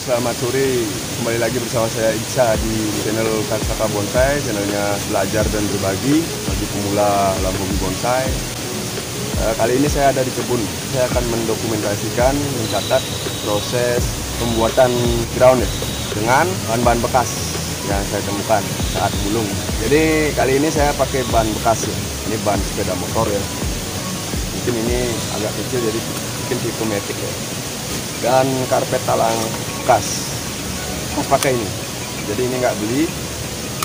selamat sore. Kembali lagi bersama saya Iksa di channel Kaksaka Bonsai, channelnya belajar dan berbagi bagi pemula dalam hobi bonsai. Kali ini saya ada di kebun. Saya akan mendokumentasikan, mencatat proses pembuatan ground dengan bahan-bahan bekas yang saya temukan saat mulung. Jadi kali ini saya pakai bahan bekas ya. Ini bahan sepeda motor ya. Mungkin ini agak kecil jadi mungkin tipe matic ya. Dan karpet talang bekas pakai ini, jadi ini nggak beli,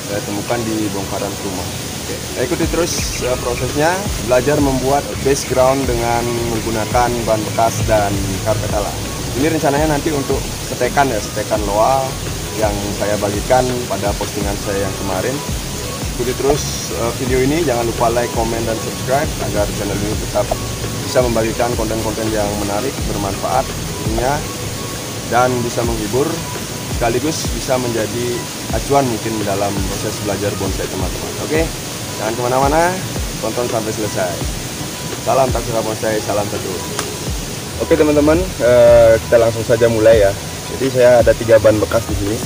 saya temukan di bongkaran rumah. Oke, nah, ikuti terus prosesnya, belajar membuat background dengan menggunakan bahan bekas dan karpet talang. Ini rencananya nanti untuk setekan ya, setekan loa yang saya bagikan pada postingan saya yang kemarin. Ikuti terus video ini, jangan lupa like, comment, dan subscribe agar channel ini tetap bisa membagikan konten-konten yang menarik, bermanfaat tentunya, dan bisa menghibur sekaligus bisa menjadi acuan mungkin dalam proses belajar bonsai teman-teman. Oke, jangan kemana-mana, tonton sampai selesai. Salam Kaksaka Bonsai, salam satu. Oke teman-teman, kita langsung saja mulai ya. Jadi saya ada 3 bahan bekas di sini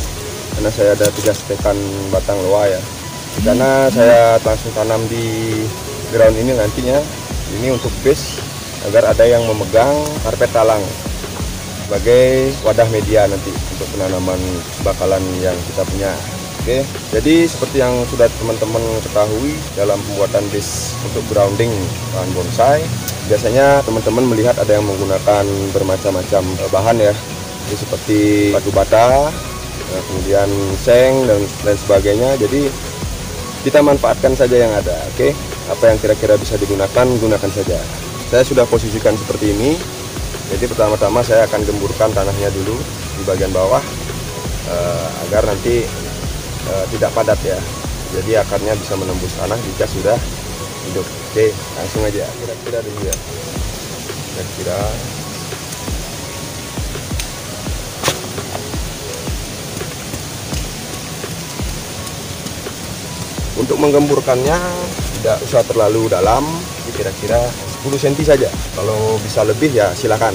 karena saya ada 3 setekan batang loa ya. Karena saya langsung tanam di ground ini nantinya, ini untuk base agar ada yang memegang karpet talang sebagai wadah media nanti untuk penanaman bakalan yang kita punya. Oke, jadi seperti yang sudah teman-teman ketahui dalam pembuatan base untuk grounding bahan bonsai, biasanya teman-teman melihat ada yang menggunakan bermacam-macam bahan ya, jadi seperti batu bata, kemudian seng dan lain sebagainya. Jadi kita manfaatkan saja yang ada. Oke, apa yang kira-kira bisa digunakan, gunakan saja. Saya sudah posisikan seperti ini. Jadi pertama-tama saya akan gemburkan tanahnya dulu di bagian bawah agar nanti tidak padat ya. Jadi akarnya bisa menembus tanah jika sudah hidup. Oke, langsung aja. Kira-kira dulu ya. Kira-kira. Untuk menggemburkannya tidak usah terlalu dalam, kira-kira 10 cm saja. Kalau bisa lebih ya silakan,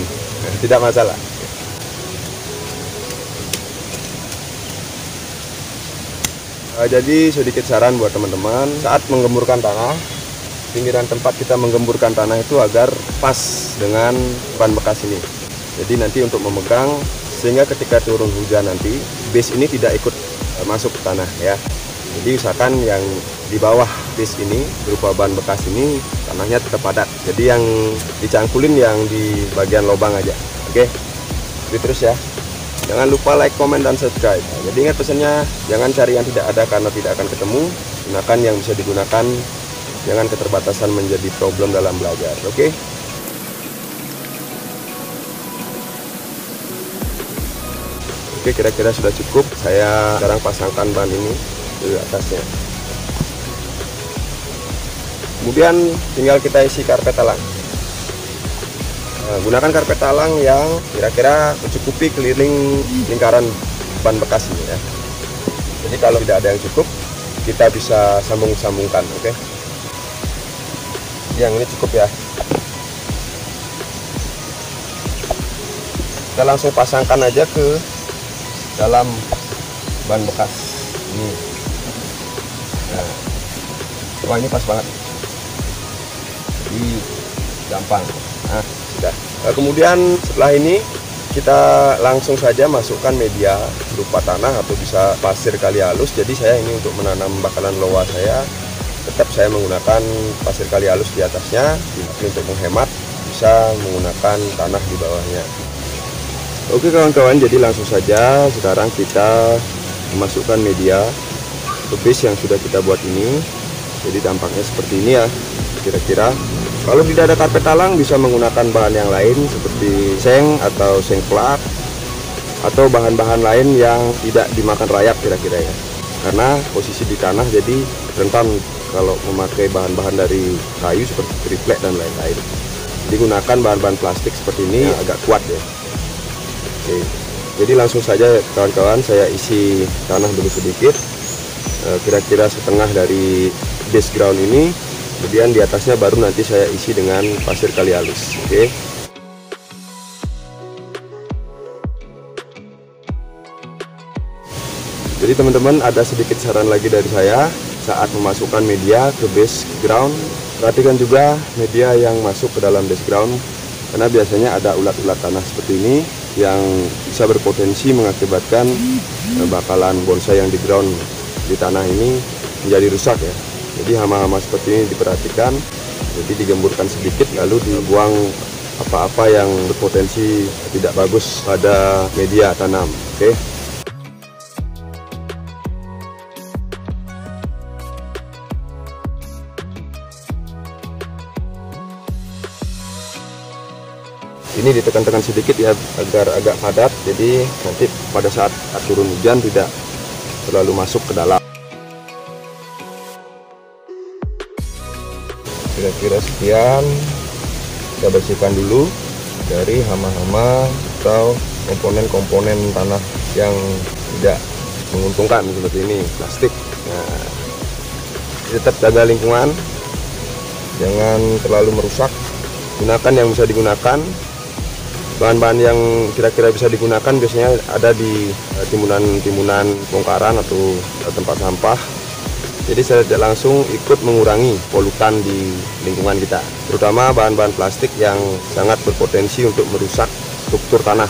tidak masalah. Jadi sedikit saran buat teman-teman, saat menggemburkan tanah, pinggiran tempat kita menggemburkan tanah itu agar pas dengan bahan bekas ini. Jadi nanti untuk memegang, sehingga ketika turun hujan nanti base ini tidak ikut masuk ke tanah ya. Jadi usahakan yang di bawah base ini berupa bahan bekas ini tanahnya tetap padat. Jadi yang dicangkulin yang di bagian lubang aja. Oke, jadi terus ya. Jangan lupa like, comment, dan subscribe. Jadi ingat pesannya, jangan cari yang tidak ada karena tidak akan ketemu. Gunakan yang bisa digunakan. Jangan keterbatasan menjadi problem dalam belajar. Oke. Oke, kira-kira sudah cukup. Saya sekarang pasangkan bahan ini ke atasnya. Kemudian tinggal kita isi karpet talang. Gunakan karpet talang yang kira-kira mencukupi keliling lingkaran ban bekas ini ya. Jadi kalau tidak ada yang cukup, kita bisa sambung-sambungkan, oke? Yang ini cukup ya. Kita langsung pasangkan aja ke dalam ban bekas ini. Nah, wah ini pas banget. Jadi gampang. Nah, sudah. Kemudian setelah ini kita langsung saja masukkan media berupa tanah atau bisa pasir kali halus. Jadi saya ini untuk menanam bakalan loa saya, tetap saya menggunakan pasir kali halus di atasnya. Tapi untuk menghemat bisa menggunakan tanah di bawahnya. Oke kawan-kawan, jadi langsung saja sekarang kita memasukkan media ke base yang sudah kita buat ini. Jadi dampaknya seperti ini ya. Kira-kira kalau tidak ada karpet talang bisa menggunakan bahan yang lain seperti seng atau seng plat atau bahan-bahan lain yang tidak dimakan rayap kira-kira ya, karena posisi di tanah jadi rentan kalau memakai bahan-bahan dari kayu seperti triplek dan lain-lain. Digunakan bahan-bahan plastik seperti ini agak kuat ya. Oke, jadi langsung saja kawan-kawan, saya isi tanah dulu sedikit, kira-kira setengah dari base ground ini. Kemudian di atasnya baru nanti saya isi dengan pasir kali halus. Oke. Jadi teman-teman, ada sedikit saran lagi dari saya saat memasukkan media ke base ground. Perhatikan juga media yang masuk ke dalam base ground, karena biasanya ada ulat-ulat tanah seperti ini yang bisa berpotensi mengakibatkan bakalan bonsai yang di ground di tanah ini menjadi rusak ya. Jadi hama-hama seperti ini diperhatikan, jadi digemburkan sedikit lalu dibuang apa-apa yang berpotensi tidak bagus pada media tanam. Oke. Ini ditekan-tekan sedikit ya agar agak padat, jadi nanti pada saat turun hujan tidak terlalu masuk ke dalam. Kira-kira sekian, kita bersihkan dulu dari hama-hama atau komponen-komponen tanah yang tidak menguntungkan seperti ini, plastik. Nah, tetap jaga lingkungan, jangan terlalu merusak. Gunakan yang bisa digunakan. Bahan-bahan yang kira-kira bisa digunakan biasanya ada di timbunan-timbunan bongkaran atau tempat sampah. Jadi saya tidak langsung ikut mengurangi polutan di lingkungan kita, terutama bahan-bahan plastik yang sangat berpotensi untuk merusak struktur tanah.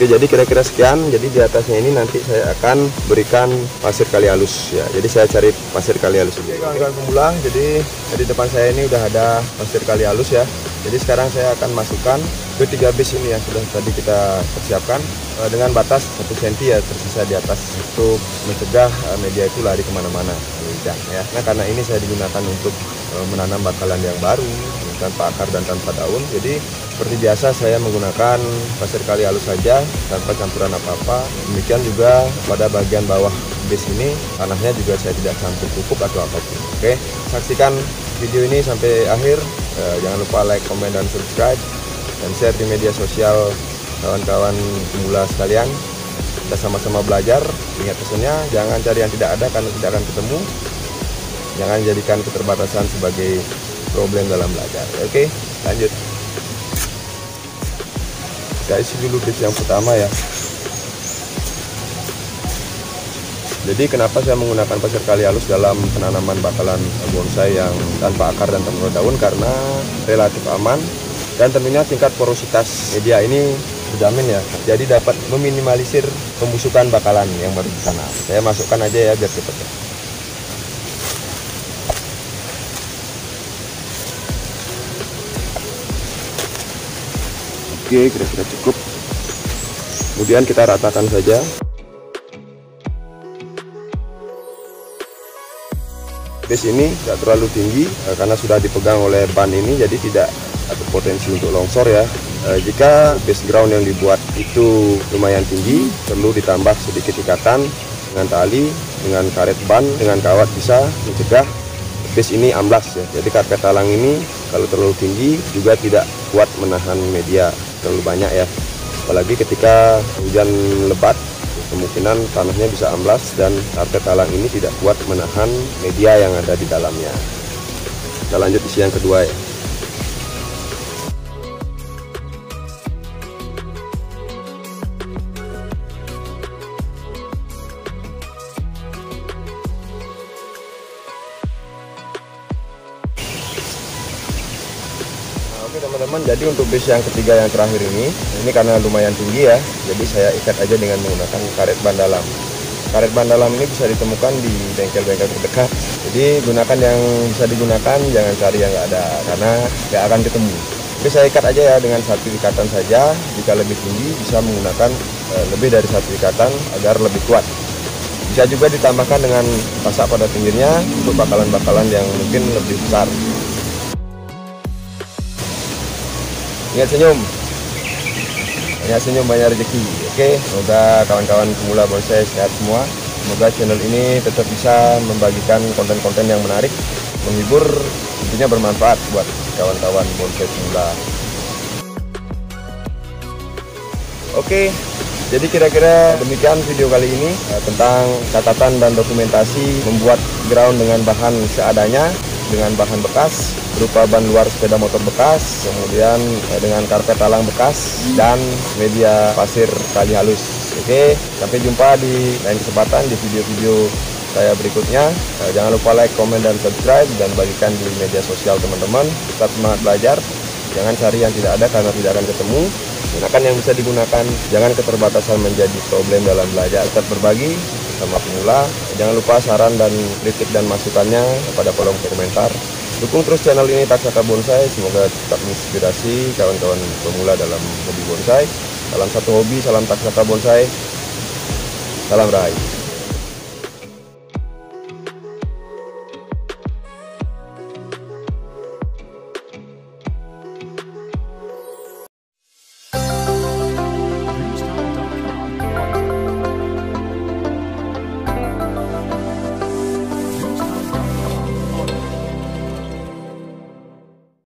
Oke, jadi kira-kira sekian. Jadi di atasnya ini nanti saya akan berikan pasir kali halus ya. Jadi saya cari pasir kali halus. Oke kawan-kawan pemula, jadi di depan saya ini udah ada pasir kali halus ya. Jadi sekarang saya akan masukkan ke 3 base ini yang sudah tadi kita persiapkan dengan batas 1 cm ya tersisa di atas untuk mencegah media itu lari kemana-mana ya. Nah karena ini saya digunakan untuk menanam bakalan yang baru tanpa akar dan tanpa daun. Jadi seperti biasa saya menggunakan pasir kali halus saja tanpa campuran apa-apa. Demikian juga pada bagian bawah base ini tanahnya juga saya tidak campur pupuk atau apapun. Oke, saksikan video ini sampai akhir. Jangan lupa like, komen, dan subscribe, dan share di media sosial kawan-kawan pemula sekalian. Kita sama-sama belajar. Ingat pesannya, jangan cari yang tidak ada karena tidak akan ketemu. Jangan jadikan keterbatasan sebagai problem dalam belajar. Oke, lanjut. Kita isi dulu base yang pertama ya. Jadi kenapa saya menggunakan pasir kali halus dalam penanaman bakalan bonsai yang tanpa akar dan tanpa daun? Karena relatif aman dan tentunya tingkat porositas media ini terjamin ya. Jadi dapat meminimalisir pembusukan bakalan yang baru ditanam. Saya masukkan aja ya biar cepat ya. Oke, kira-kira cukup. Kemudian kita ratakan saja. Base ini tidak terlalu tinggi karena sudah dipegang oleh ban ini, jadi tidak ada potensi untuk longsor ya. Jika base ground yang dibuat itu lumayan tinggi, perlu ditambah sedikit ikatan dengan tali, dengan karet ban, dengan kawat bisa mencegah base ini amblas ya. Jadi karpet talang ini kalau terlalu tinggi juga tidak kuat menahan media terlalu banyak ya. Apalagi ketika hujan lebat, kemungkinan tanahnya bisa amblas dan karpet talang ini tidak kuat menahan media yang ada di dalamnya. Kita lanjut isi yang kedua ya. Oke teman-teman, jadi untuk base yang ketiga yang terakhir ini karena lumayan tinggi ya, jadi saya ikat aja dengan menggunakan karet ban dalam. Karet ban dalam ini bisa ditemukan di bengkel-bengkel terdekat. Jadi gunakan yang bisa digunakan, jangan cari yang nggak ada karena nggak akan ketemu. Oke, saya ikat aja ya dengan satu ikatan saja. Jika lebih tinggi bisa menggunakan lebih dari satu ikatan agar lebih kuat. Bisa juga ditambahkan dengan pasak pada pinggirnya untuk bakalan-bakalan yang mungkin lebih besar. Ingat senyum, banyak rezeki. Oke, semoga kawan-kawan pemula bonsai sehat semua. Semoga channel ini tetap bisa membagikan konten-konten yang menarik, menghibur, tentunya bermanfaat buat kawan-kawan bonsai pemula. Oke, jadi kira-kira demikian video kali ini tentang catatan dan dokumentasi membuat ground dengan bahan seadanya, dengan bahan bekas berupa ban luar sepeda motor bekas, kemudian dengan karpet talang bekas dan media pasir kali halus. Oke. Oke, sampai jumpa di lain kesempatan di video-video saya berikutnya. Jangan lupa like, komen, dan subscribe, dan bagikan di media sosial teman-teman. Tetap semangat belajar, jangan cari yang tidak ada karena tidak akan ketemu. Gunakan yang bisa digunakan, jangan keterbatasan menjadi problem dalam belajar. Tetap berbagi sama pemula. Jangan lupa saran dan kritik dan masukannya kepada kolom komentar. Dukung terus channel ini Taksaka Bonsai, semoga tetap menginspirasi kawan-kawan pemula dalam hobi bonsai. Salam satu hobi, salam Taksaka Bonsai, salam rahayu.